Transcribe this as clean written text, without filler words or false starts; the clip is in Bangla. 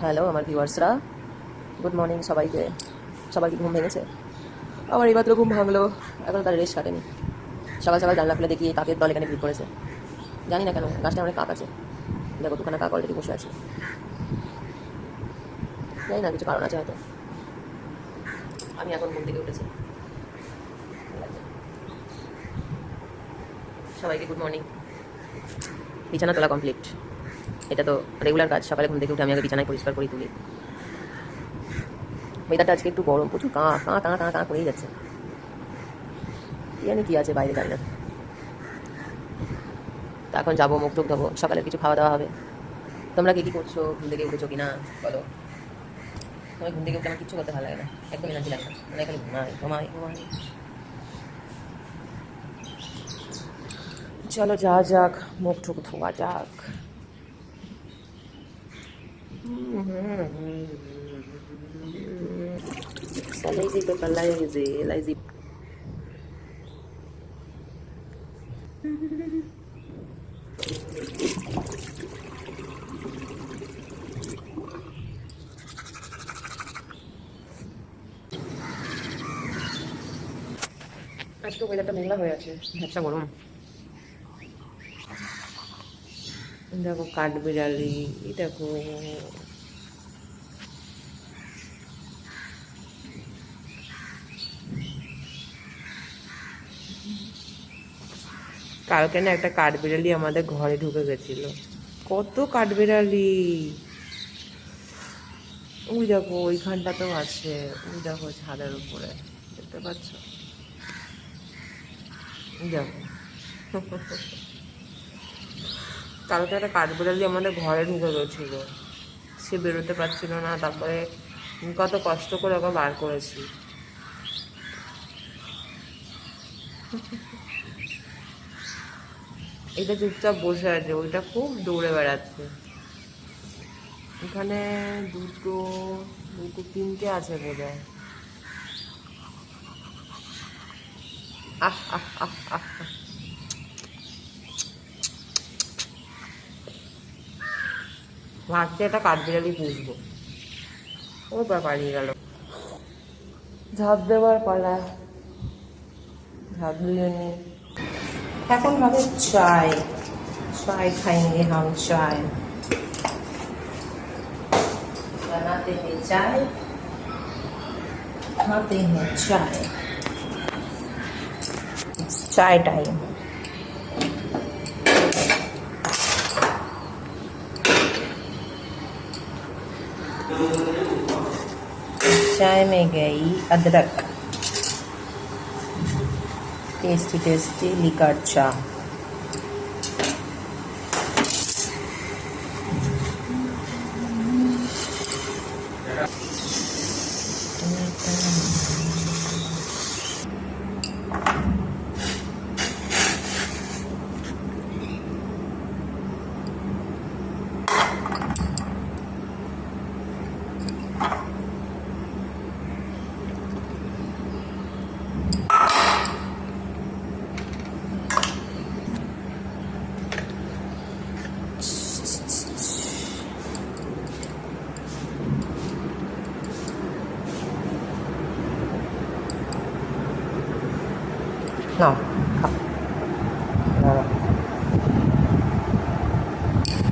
হ্যালো আমার ভিউয়ার্সরা, গুড মর্নিং সবাইকে। সবার কি ঘুম ভেঙেছে? আমার এইমাত্র ঘুম ভাঙলো, এখন তার রেস্ট কাটেনি। সকাল সকাল জানলা খুলে দেখি কাকের দল এখানে ভিড় করেছে। জানি না কেন, গাছটা অনেক কাক আছে। দেখো দুখানা কাক অলরেডি বসে আছে। জানি না, কিছু কারণ আছে হয়তো। আমি এখন ঘুম থেকে উঠেছি। সবাইকে গুড মর্নিং। বিছানা তোলা কমপ্লিট। এটা তো রেগুলার কাজ, সকালে ঘুম থেকে উঠে আমি আগে বিছানায় পরিষ্কার করে তুলি। ওয়েদারটা আজকে একটু গরম, প্রচুর কাঁ কাঁ কাঁ কাঁ কাঁ করেই যাচ্ছে। কি জানি কি আছে বাইরে, জানি না। তা এখন যাবো, মুখ টুক ধোবো, সকালের কিছু খাওয়া দাওয়া হবে। তোমরা কি কি করছো? ঘুম থেকে উঠেছো কিনা বলো। তোমার ঘুম থেকে উঠে আমার কিচ্ছু করতে ভালো লাগে না, একদম এনার্জি লাগে না, মানে খালি ঘুমাই ঘুমাই ঘুমাই। চলো যা যাক, মুখ টুক ধোয়া যাক। Sa lazy ko pa lazy, lazy. আজকে ওয়েদারটা মেঘলা হয়ে আছে, ভ্যাপসা গরম। দেখো কাঠবিড়ালি, দেখো কালকে না একটা কাঠবিড়ালি আমাদের ঘরে ঢুকে গেছিল। কত কাঠবিড়ালি! ওই দেখো ওইখানটাতেও আছে, ওই দেখো ছাদের উপরে, দেখতে পাচ্ছ? ওই দেখো। কালকে একটা কাঠবিড়ালি আমাদের ঘরে ঢুকে গেছিল, সে বেরোতে পারছিল না, তারপরে কত কষ্ট করে ওকে বার করেছি। এটা চুপচাপ বসে আছে, ওইটা খুব দৌড়ে বেড়াচ্ছে। এখানে দুটো দুটো তিনটে আছে বোধ হয়। আহ আহ আহ আহ আহ। ভাবছি একটা কাঠবিড়ালি পুষবো। ও বা পালিয়ে গেল। ঝাঁপ দেওয়ার পালা, ঝাঁপ দিয়ে নি। এখন হবে চায়, चाय खाएंगे हम। चाय बनाते हैं, चाय खाते हैं, चाय। चाय टाइम। चाय में गई अदरक, टेस्टी टेस्टी लिकर चाय। No,